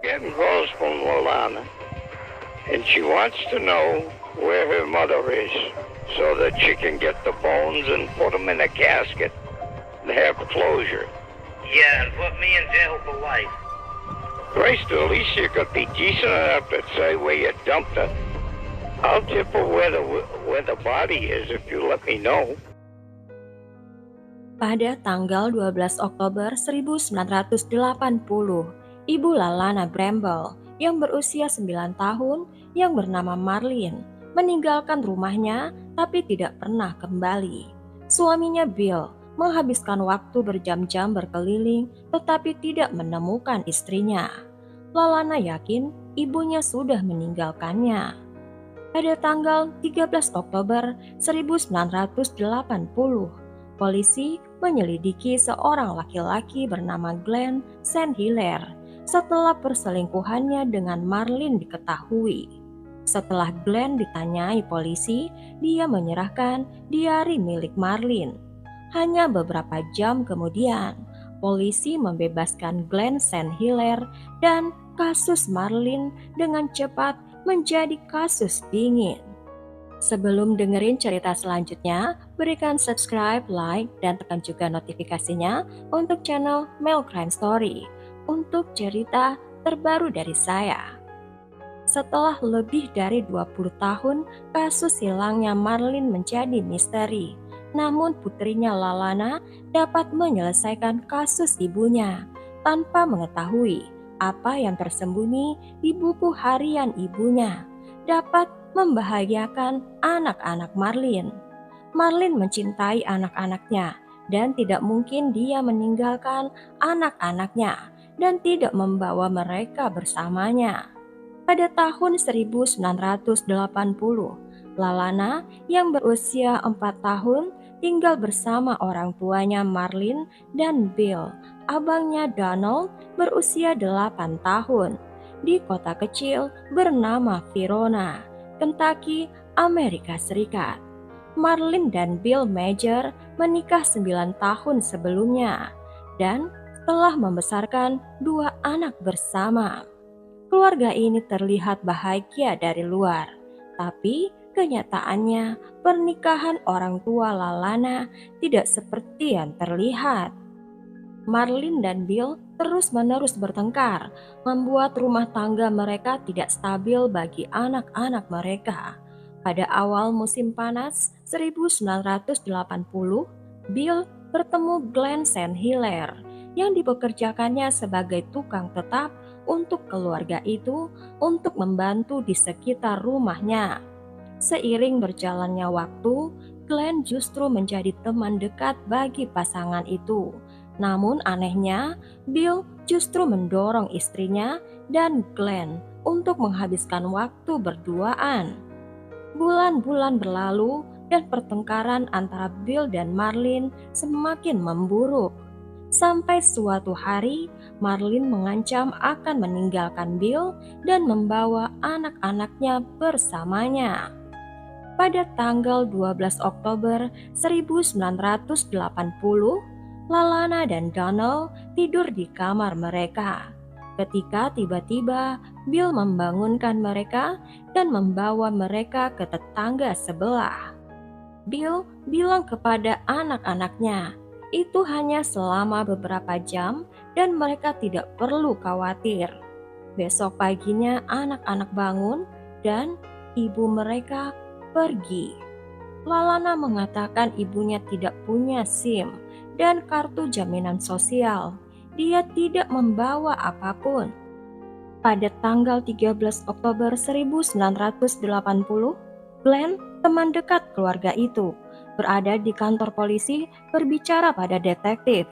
Getting calls from Lolana, and she wants to know where her mother is so that she can get the bones and put them in a casket and have closure. Yeah, and put me in jail for life. Grace, at least you could be decent enough to say where you dumped her. I'll tip her where the body is if you let me know. Pada tanggal 12 Oktober 1980, Ibu Lalana Bramble yang berusia 9 tahun yang bernama Marlene meninggalkan rumahnya tapi tidak pernah kembali. Suaminya Bill menghabiskan waktu berjam-jam berkeliling tetapi tidak menemukan istrinya. Lalana yakin ibunya sudah meninggalkannya. Pada tanggal 13 Oktober 1980, polisi menyelidiki seorang laki-laki bernama Glenn St. Hilaire setelah perselingkuhannya dengan Marlene diketahui. Setelah Glenn ditanyai polisi, dia menyerahkan diari milik Marlene. Hanya beberapa jam kemudian, polisi membebaskan Glenn St. Hilaire dan kasus Marlene dengan cepat menjadi kasus dingin. Sebelum dengerin cerita selanjutnya, berikan subscribe, like, dan tekan juga notifikasinya untuk channel Mel Crime Story untuk cerita terbaru dari saya. Setelah lebih dari 20 tahun, kasus hilangnya Marlene menjadi misteri. Namun putrinya Lalana dapat menyelesaikan kasus ibunya tanpa mengetahui apa yang tersembunyi di buku harian ibunya dapat membahayakan anak-anak Marlene. Marlene mencintai anak-anaknya dan tidak mungkin dia meninggalkan anak-anaknya dan tidak membawa mereka bersamanya. Pada tahun 1980, Lalana yang berusia 4 tahun tinggal bersama orang tuanya Marlene dan Bill, abangnya Donald berusia 8 tahun, di kota kecil bernama Verona, Kentucky, Amerika Serikat. Marlene dan Bill Major menikah 9 tahun sebelumnya dan telah membesarkan 2 anak bersama. Keluarga ini terlihat bahagia dari luar, tapi kenyataannya pernikahan orang tua Lalana tidak seperti yang terlihat. Marlene dan Bill terus-menerus bertengkar, membuat rumah tangga mereka tidak stabil bagi anak-anak mereka. Pada awal musim panas 1980, Bill bertemu Glenn St. Hilaire yang dipekerjakannya sebagai tukang tetap untuk keluarga itu untuk membantu di sekitar rumahnya. Seiring berjalannya waktu, Glenn justru menjadi teman dekat bagi pasangan itu. Namun anehnya, Bill justru mendorong istrinya dan Glenn untuk menghabiskan waktu berduaan. Bulan-bulan berlalu dan pertengkaran antara Bill dan Marlene semakin memburuk. Sampai suatu hari, Marlene mengancam akan meninggalkan Bill dan membawa anak-anaknya bersamanya. Pada tanggal 12 Oktober 1980, Lalana dan Donald tidur di kamar mereka. Ketika tiba-tiba Bill membangunkan mereka dan membawa mereka ke tetangga sebelah. Bill bilang kepada anak-anaknya, itu hanya selama beberapa jam dan mereka tidak perlu khawatir. Besok paginya anak-anak bangun dan ibu mereka pergi. Lalana mengatakan ibunya tidak punya SIM dan kartu jaminan sosial. Dia tidak membawa apapun. Pada tanggal 13 Oktober 1980, Glenn, teman dekat keluarga itu, berada di kantor polisi berbicara pada detektif.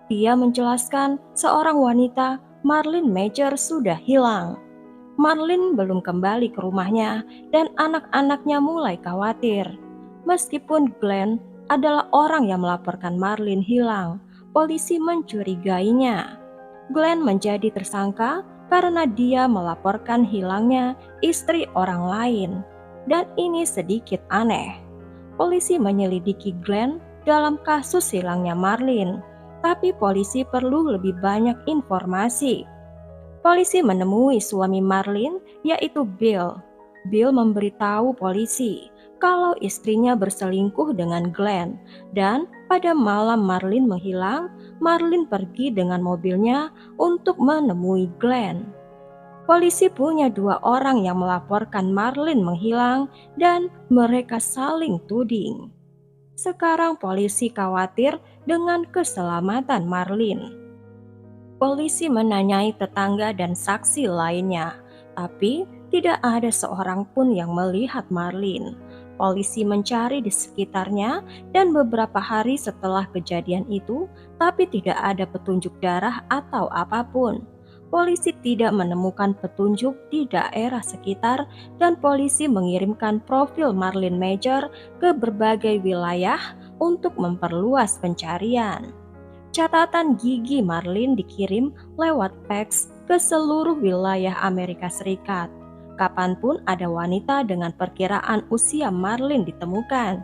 Dia menjelaskan seorang wanita, Marlene Major, sudah hilang. Marlene belum kembali ke rumahnya dan anak-anaknya mulai khawatir. Meskipun Glenn adalah orang yang melaporkan Marlene hilang, polisi mencurigainya. Glenn menjadi tersangka karena dia melaporkan hilangnya istri orang lain. Dan ini sedikit aneh. Polisi menyelidiki Glenn dalam kasus hilangnya Marlene, tapi polisi perlu lebih banyak informasi. Polisi menemui suami Marlene, yaitu Bill. Bill memberitahu polisi kalau istrinya berselingkuh dengan Glenn, dan pada malam Marlene menghilang, Marlene pergi dengan mobilnya untuk menemui Glenn. Polisi punya 2 orang yang melaporkan Marlene menghilang dan mereka saling tuding. Sekarang polisi khawatir dengan keselamatan Marlene. Polisi menanyai tetangga dan saksi lainnya, tapi tidak ada seorang pun yang melihat Marlene. Polisi mencari di sekitarnya dan beberapa hari setelah kejadian itu, tapi tidak ada petunjuk darah atau apapun. Polisi tidak menemukan petunjuk di daerah sekitar dan polisi mengirimkan profil Marlene Major ke berbagai wilayah untuk memperluas pencarian. Catatan gigi Marlene dikirim lewat fax ke seluruh wilayah Amerika Serikat. Kapanpun ada wanita dengan perkiraan usia Marlene ditemukan.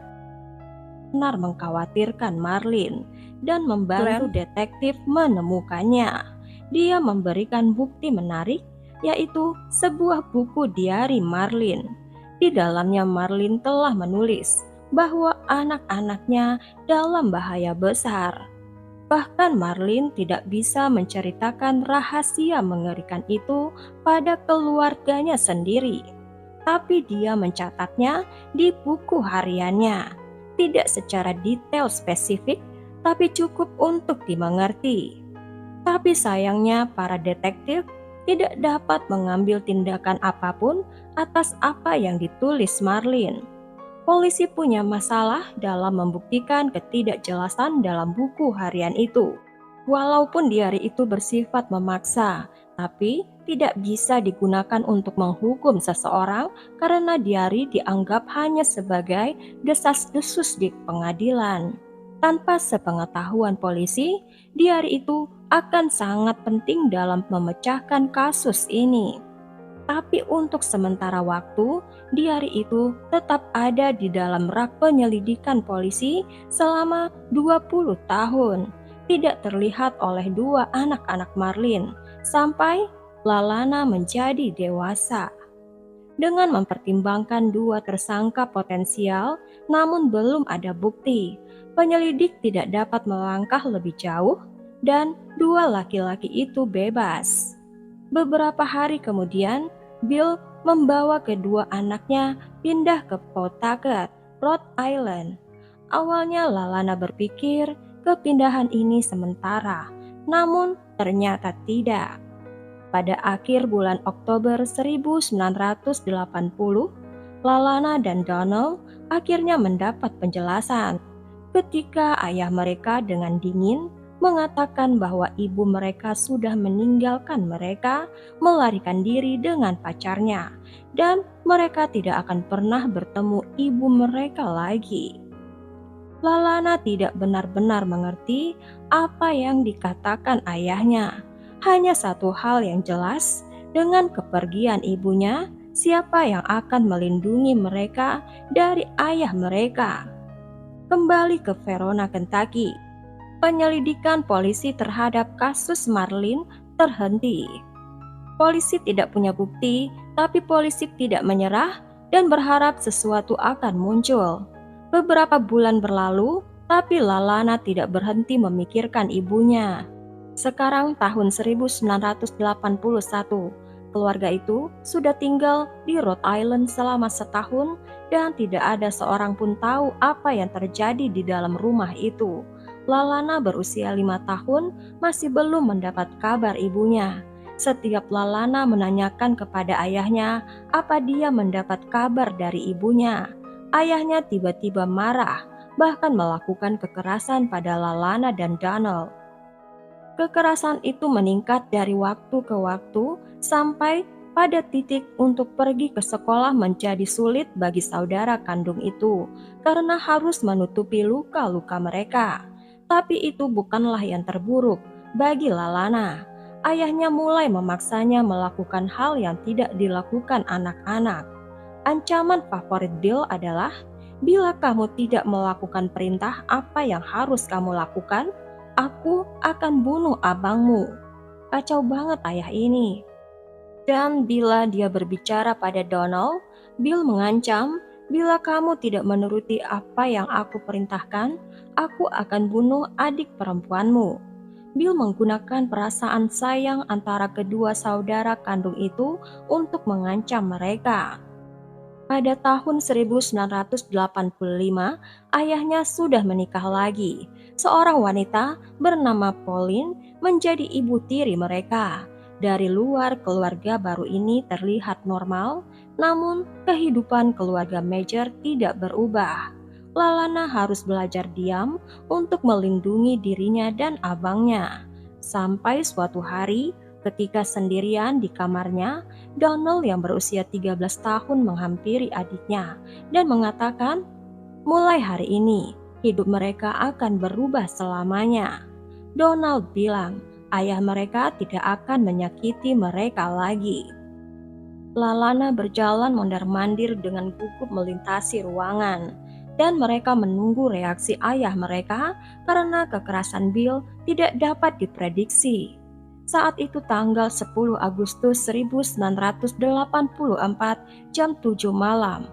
Benar mengkhawatirkan Marlene dan membantu detektif menemukannya. Dia memberikan bukti menarik, yaitu sebuah buku diari Marlene. Di dalamnya Marlene telah menulis bahwa anak-anaknya dalam bahaya besar. Bahkan Marlene tidak bisa menceritakan rahasia mengerikan itu pada keluarganya sendiri. Tapi dia mencatatnya di buku hariannya. Tidak secara detail spesifik, tapi cukup untuk dimengerti. Tapi sayangnya para detektif tidak dapat mengambil tindakan apapun atas apa yang ditulis Marlene. Polisi punya masalah dalam membuktikan ketidakjelasan dalam buku harian itu. Walaupun diari itu bersifat memaksa, tapi tidak bisa digunakan untuk menghukum seseorang karena diari dianggap hanya sebagai desas-desus di pengadilan. Tanpa sepengetahuan polisi, diari itu akan sangat penting dalam memecahkan kasus ini. Tapi untuk sementara waktu, diari itu tetap ada di dalam rak penyelidikan polisi selama 20 tahun. Tidak terlihat oleh 2 anak-anak Marlene sampai Lalana menjadi dewasa. Dengan mempertimbangkan 2 tersangka potensial, namun belum ada bukti, penyelidik tidak dapat melangkah lebih jauh dan 2 laki-laki itu bebas. Beberapa hari kemudian, Bill membawa kedua anaknya pindah ke Pawtucket, Rhode Island. Awalnya Lalana berpikir kepindahan ini sementara, namun ternyata tidak. Pada akhir bulan Oktober 1980, Lalana dan Donald akhirnya mendapat penjelasan ketika ayah mereka dengan dingin mengatakan bahwa ibu mereka sudah meninggalkan mereka, melarikan diri dengan pacarnya, dan mereka tidak akan pernah bertemu ibu mereka lagi. Lalana tidak benar-benar mengerti apa yang dikatakan ayahnya. Hanya satu hal yang jelas, dengan kepergian ibunya, siapa yang akan melindungi mereka dari ayah mereka? Kembali ke Verona, Kentucky. Penyelidikan polisi terhadap kasus Marlene terhenti. Polisi tidak punya bukti, tapi polisi tidak menyerah dan berharap sesuatu akan muncul. Beberapa bulan berlalu, tapi Lalana tidak berhenti memikirkan ibunya. Sekarang tahun 1981, keluarga itu sudah tinggal di Rhode Island selama setahun dan tidak ada seorang pun tahu apa yang terjadi di dalam rumah itu. Lalana berusia 5 tahun masih belum mendapat kabar ibunya. Setiap Lalana menanyakan kepada ayahnya apa dia mendapat kabar dari ibunya. Ayahnya tiba-tiba marah, bahkan melakukan kekerasan pada Lalana dan Donald. Kekerasan itu meningkat dari waktu ke waktu sampai pada titik untuk pergi ke sekolah menjadi sulit bagi saudara kandung itu karena harus menutupi luka-luka mereka. Tapi itu bukanlah yang terburuk bagi Lalana. Ayahnya mulai memaksanya melakukan hal yang tidak dilakukan anak-anak. Ancaman favorit Bill adalah, bila kamu tidak melakukan perintah apa yang harus kamu lakukan, aku akan bunuh abangmu. Kacau banget ayah ini. Dan bila dia berbicara pada Donald, Bill mengancam, "Bila kamu tidak menuruti apa yang aku perintahkan, aku akan bunuh adik perempuanmu." Bill menggunakan perasaan sayang antara kedua saudara kandung itu untuk mengancam mereka. Pada tahun 1985, ayahnya sudah menikah lagi. Seorang wanita bernama Pauline menjadi ibu tiri mereka. Dari luar, keluarga baru ini terlihat normal, namun kehidupan keluarga Major tidak berubah. Lalana harus belajar diam untuk melindungi dirinya dan abangnya. Sampai suatu hari, ketika sendirian di kamarnya, Donald yang berusia 13 tahun menghampiri adiknya dan mengatakan, "Mulai hari ini, hidup mereka akan berubah selamanya." Donald bilang, ayah mereka tidak akan menyakiti mereka lagi. Lalana berjalan mondar-mandir dengan gugup melintasi ruangan, dan mereka menunggu reaksi ayah mereka karena kekerasan Bill tidak dapat diprediksi. Saat itu tanggal 10 Agustus 1984 jam 7 malam.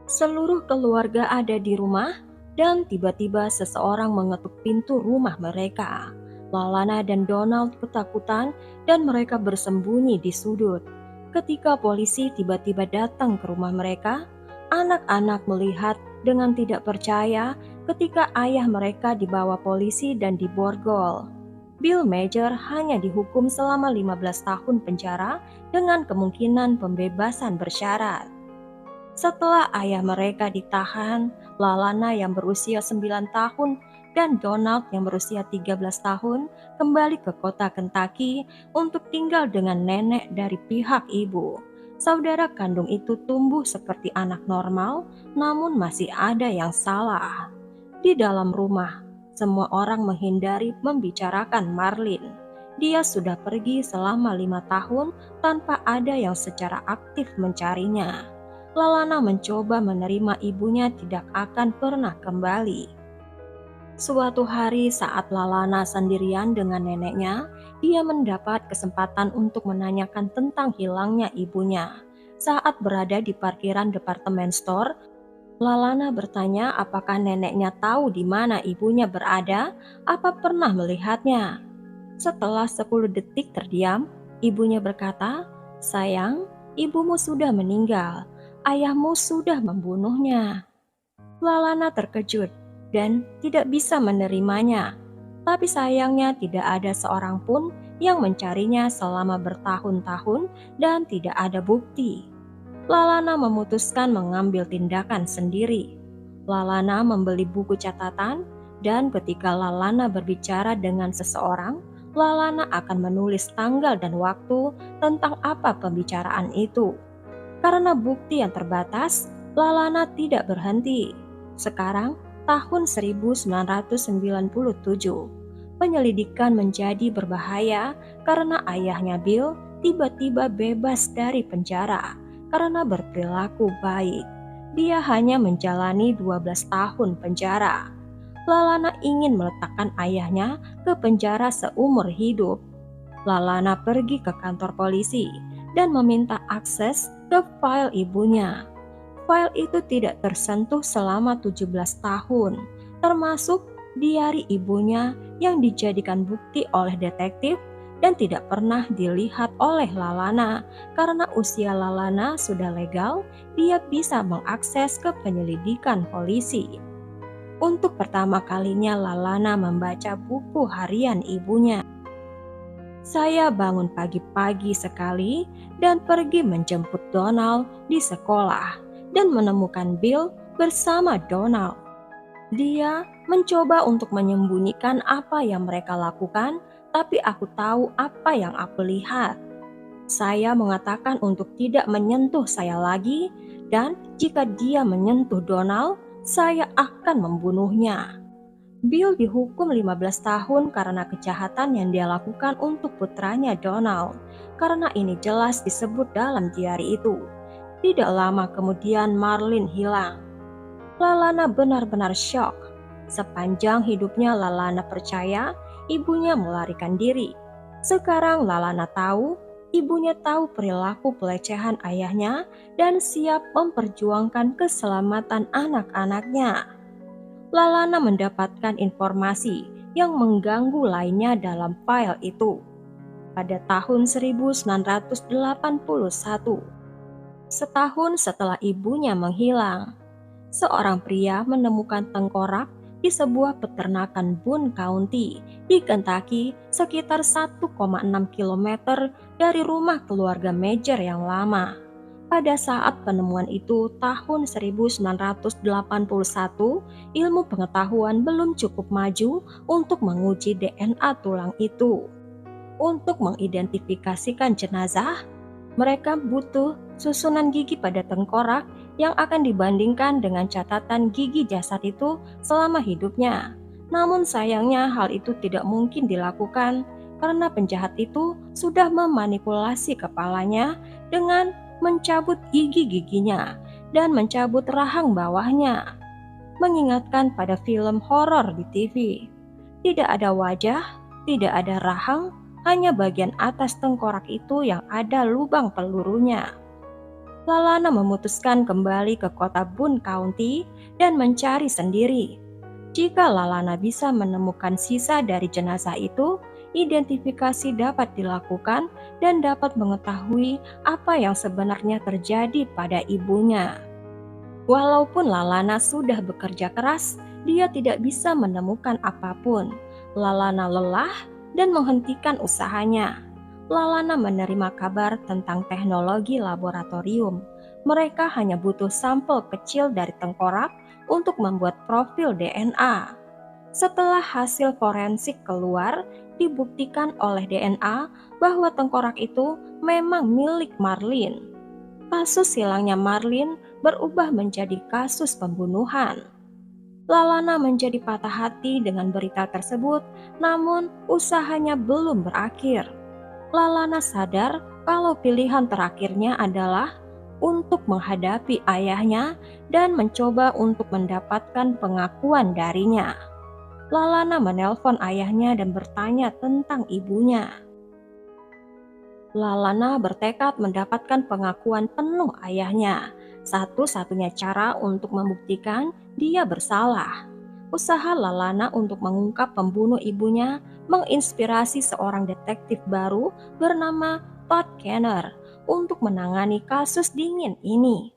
Seluruh keluarga ada di rumah dan tiba-tiba seseorang mengetuk pintu rumah mereka. Lalana dan Donald ketakutan dan mereka bersembunyi di sudut. Ketika polisi tiba-tiba datang ke rumah mereka, anak-anak melihat dengan tidak percaya ketika ayah mereka dibawa polisi dan diborgol. Bill Major hanya dihukum selama 15 tahun penjara dengan kemungkinan pembebasan bersyarat. Setelah ayah mereka ditahan, Lalana yang berusia 9 tahun dan Donald yang berusia 13 tahun kembali ke kota Kentucky untuk tinggal dengan nenek dari pihak ibu. Saudara kandung itu tumbuh seperti anak normal, namun masih ada yang salah. Di dalam rumah, semua orang menghindari membicarakan Marlene. Dia sudah pergi selama 5 tahun tanpa ada yang secara aktif mencarinya. Lalana mencoba menerima ibunya tidak akan pernah kembali. Suatu hari saat Lalana sendirian dengan neneknya, dia mendapat kesempatan untuk menanyakan tentang hilangnya ibunya. Saat berada di parkiran departemen store, Lalana bertanya apakah neneknya tahu di mana ibunya berada, apa pernah melihatnya. Setelah 10 detik terdiam, ibunya berkata, "Sayang, ibumu sudah meninggal. Ayahmu sudah membunuhnya." Lalana terkejut dan tidak bisa menerimanya. Tapi sayangnya tidak ada seorang pun yang mencarinya selama bertahun-tahun dan tidak ada bukti. Lalana memutuskan mengambil tindakan sendiri. Lalana membeli buku catatan, dan ketika Lalana berbicara dengan seseorang, Lalana akan menulis tanggal dan waktu tentang apa pembicaraan itu. Karena bukti yang terbatas, Lalana tidak berhenti. Sekarang, tahun 1997, penyelidikan menjadi berbahaya karena ayahnya Bill tiba-tiba bebas dari penjara karena berperilaku baik. Dia hanya menjalani 12 tahun penjara. Lalana ingin meletakkan ayahnya ke penjara seumur hidup. Lalana pergi ke kantor polisi dan meminta akses ke file ibunya. File itu tidak tersentuh selama 17 tahun, termasuk diari ibunya yang dijadikan bukti oleh detektif dan tidak pernah dilihat oleh Lalana. Karena usia Lalana sudah legal, dia bisa mengakses ke penyelidikan polisi. Untuk pertama kalinya Lalana membaca buku harian ibunya. "Saya bangun pagi-pagi sekali dan pergi menjemput Donald di sekolah dan menemukan Bill bersama Donald. Dia mencoba untuk menyembunyikan apa yang mereka lakukan, tapi aku tahu apa yang aku lihat. Saya mengatakan untuk tidak menyentuh saya lagi, dan jika dia menyentuh Donald, saya akan membunuhnya." Bill dihukum 15 tahun karena kejahatan yang dia lakukan untuk putranya Donald, karena ini jelas disebut dalam diari itu. Tidak lama kemudian Marlene hilang. Lalana benar-benar syok. Sepanjang hidupnya Lalana percaya ibunya melarikan diri. Sekarang Lalana tahu Ibunya tahu perilaku pelecehan ayahnya dan siap memperjuangkan keselamatan anak-anaknya. Lalana mendapatkan informasi yang mengganggu lainnya dalam file itu. Pada tahun 1981, setahun setelah ibunya menghilang, seorang pria menemukan tengkorak di sebuah peternakan Boone County di Kentucky sekitar 1,6 kilometer dari rumah keluarga Major yang lama. Pada saat penemuan itu tahun 1981, ilmu pengetahuan belum cukup maju untuk menguji DNA tulang itu. Untuk mengidentifikasikan jenazah, mereka butuh susunan gigi pada tengkorak yang akan dibandingkan dengan catatan gigi jasad itu selama hidupnya. Namun sayangnya hal itu tidak mungkin dilakukan karena penjahat itu sudah memanipulasi kepalanya dengan mencabut gigi-giginya dan mencabut rahang bawahnya. Mengingatkan pada film horor di TV. Tidak ada wajah, tidak ada rahang, hanya bagian atas tengkorak itu yang ada lubang pelurunya. Lalana memutuskan kembali ke kota Boone County dan mencari sendiri. Jika Lalana bisa menemukan sisa dari jenazah itu, identifikasi dapat dilakukan dan dapat mengetahui apa yang sebenarnya terjadi pada ibunya. Walaupun Lalana sudah bekerja keras, dia tidak bisa menemukan apapun. Lalana lelah dan menghentikan usahanya. Lalana menerima kabar tentang teknologi laboratorium. Mereka hanya butuh sampel kecil dari tengkorak untuk membuat profil DNA. Setelah hasil forensik keluar, dibuktikan oleh DNA bahwa tengkorak itu memang milik Marlene. Kasus hilangnya Marlene berubah menjadi kasus pembunuhan. Lalana menjadi patah hati dengan berita tersebut, namun usahanya belum berakhir. Lalana sadar kalau pilihan terakhirnya adalah untuk menghadapi ayahnya dan mencoba untuk mendapatkan pengakuan darinya. Lalana menelpon ayahnya dan bertanya tentang ibunya. Lalana bertekad mendapatkan pengakuan penuh ayahnya. Satu-satunya cara untuk membuktikan dia bersalah. Usaha Lalana untuk mengungkap pembunuh ibunya menginspirasi seorang detektif baru bernama Todd Kenner untuk menangani kasus dingin ini.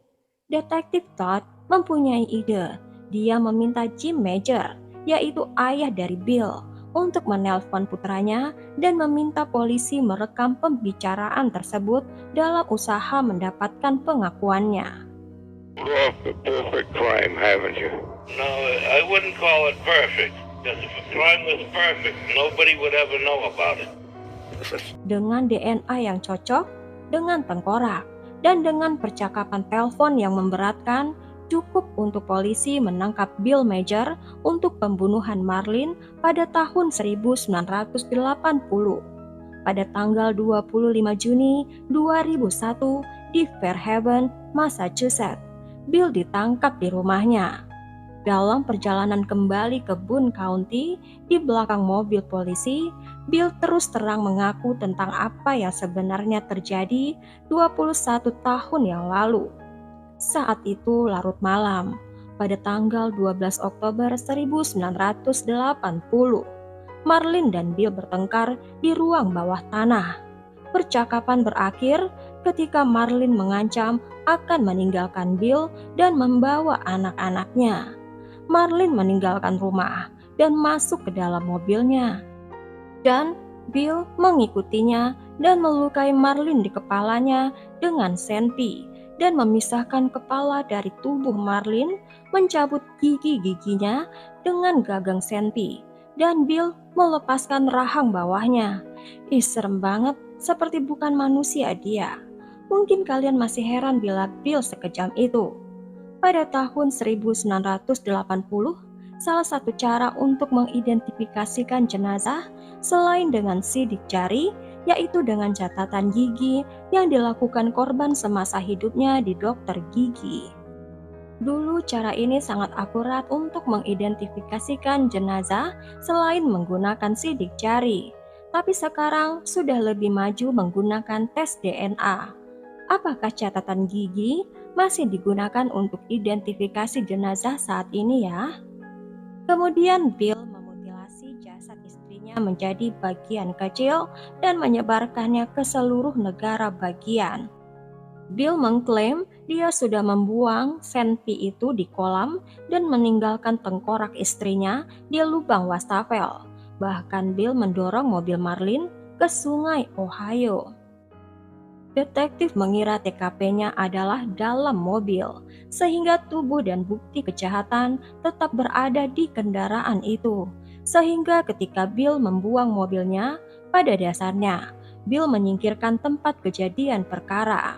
Detektif Todd mempunyai ide. Dia meminta Jim Major, yaitu ayah dari Bill, untuk menelpon putranya dan meminta polisi merekam pembicaraan tersebut dalam usaha mendapatkan pengakuannya. Pulled off the perfect crime, haven't you? No, I wouldn't call it perfect. Because if a crime was perfect, nobody would ever know about it. Dengan DNA yang cocok, dengan tengkorak, dan dengan percakapan telepon yang memberatkan, cukup untuk polisi menangkap Bill Major untuk pembunuhan Marlene pada tahun 1980. Pada tanggal 25 Juni 2001 di Fairhaven, Massachusetts, Bill ditangkap di rumahnya. Dalam perjalanan kembali ke Boone County di belakang mobil polisi, Bill terus terang mengaku tentang apa yang sebenarnya terjadi 21 tahun yang lalu. Saat itu larut malam, pada tanggal 12 Oktober 1980, Marlene dan Bill bertengkar di ruang bawah tanah. Percakapan berakhir ketika Marlene mengancam akan meninggalkan Bill dan membawa anak-anaknya. Marlene meninggalkan rumah dan masuk ke dalam mobilnya. Dan Bill mengikutinya dan melukai Marlene di kepalanya dengan senpi dan memisahkan kepala dari tubuh Marlene, mencabut gigi-giginya dengan gagang senpi, dan Bill melepaskan rahang bawahnya. Serem banget, seperti bukan manusia dia. Mungkin kalian masih heran bila Bill sekejam itu. Pada tahun 1980, salah satu cara untuk mengidentifikasikan jenazah selain dengan sidik jari, yaitu dengan catatan gigi yang dilakukan korban semasa hidupnya di dokter gigi. Dulu cara ini sangat akurat untuk mengidentifikasikan jenazah selain menggunakan sidik jari. tapi sekarang sudah lebih maju menggunakan tes DNA. Apakah catatan gigi masih digunakan untuk identifikasi jenazah saat ini ya? Kemudian Bill memutilasi jasad istrinya menjadi bagian kecil dan menyebarkannya ke seluruh negara bagian. Bill mengklaim dia sudah membuang senpi itu di kolam dan meninggalkan tengkorak istrinya di lubang wastafel. Bahkan Bill mendorong mobil Marlene ke sungai Ohio. Detektif mengira TKP-nya adalah dalam mobil, sehingga tubuh dan bukti kejahatan tetap berada di kendaraan itu. Sehingga ketika Bill membuang mobilnya, pada dasarnya Bill menyingkirkan tempat kejadian perkara.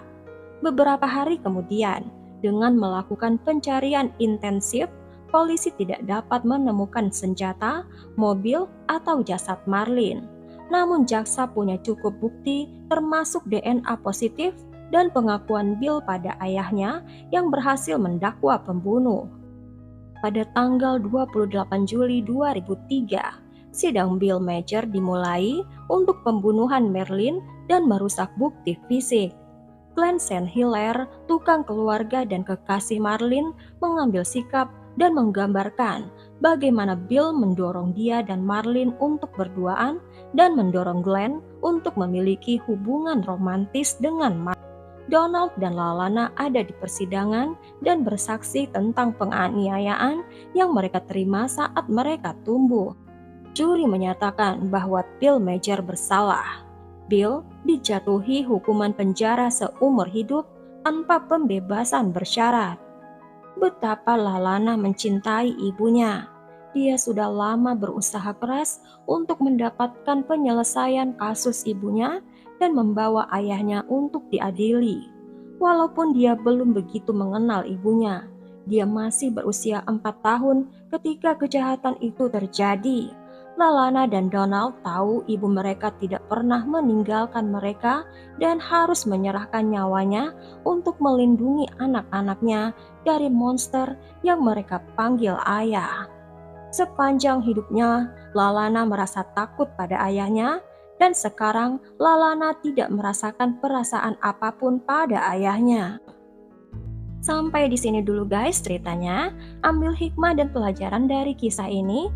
Beberapa hari kemudian, dengan melakukan pencarian intensif, polisi tidak dapat menemukan senjata, mobil, atau jasad Marlene. Namun jaksa punya cukup bukti termasuk DNA positif dan pengakuan Bill pada ayahnya yang berhasil mendakwa pembunuh. Pada tanggal 28 Juli 2003, sidang Bill Major dimulai untuk pembunuhan Marlene dan merusak bukti fisik. Glenn St. Hilaire, tukang keluarga dan kekasih Marlene, mengambil sikap dan menggambarkan bagaimana Bill mendorong dia dan Marlene untuk berduaan dan mendorong Glenn untuk memiliki hubungan romantis dengan Marlene. Donald dan Lalana ada di persidangan dan bersaksi tentang penganiayaan yang mereka terima saat mereka tumbuh. Juri menyatakan bahwa Bill Major bersalah. Bill dijatuhi hukuman penjara seumur hidup tanpa pembebasan bersyarat. Betapa Lalana mencintai ibunya. Dia sudah lama berusaha keras untuk mendapatkan penyelesaian kasus ibunya dan membawa ayahnya untuk diadili. Walaupun dia belum begitu mengenal ibunya, dia masih berusia 4 tahun ketika kejahatan itu terjadi. Lalana dan Donald tahu ibu mereka tidak pernah meninggalkan mereka dan harus menyerahkan nyawanya untuk melindungi anak-anaknya dari monster yang mereka panggil ayah. Sepanjang hidupnya, Lalana merasa takut pada ayahnya, dan sekarang Lalana tidak merasakan perasaan apapun pada ayahnya. Sampai di sini dulu guys ceritanya. Ambil hikmah dan pelajaran dari kisah ini.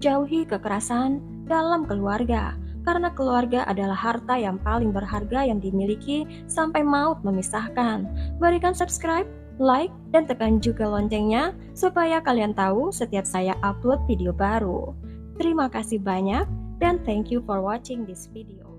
Jauhi kekerasan dalam keluarga, karena keluarga adalah harta yang paling berharga yang dimiliki sampai maut memisahkan. Berikan subscribe, like, dan tekan juga loncengnya supaya kalian tahu setiap saya upload video baru. Terima kasih banyak dan thank you for watching this video.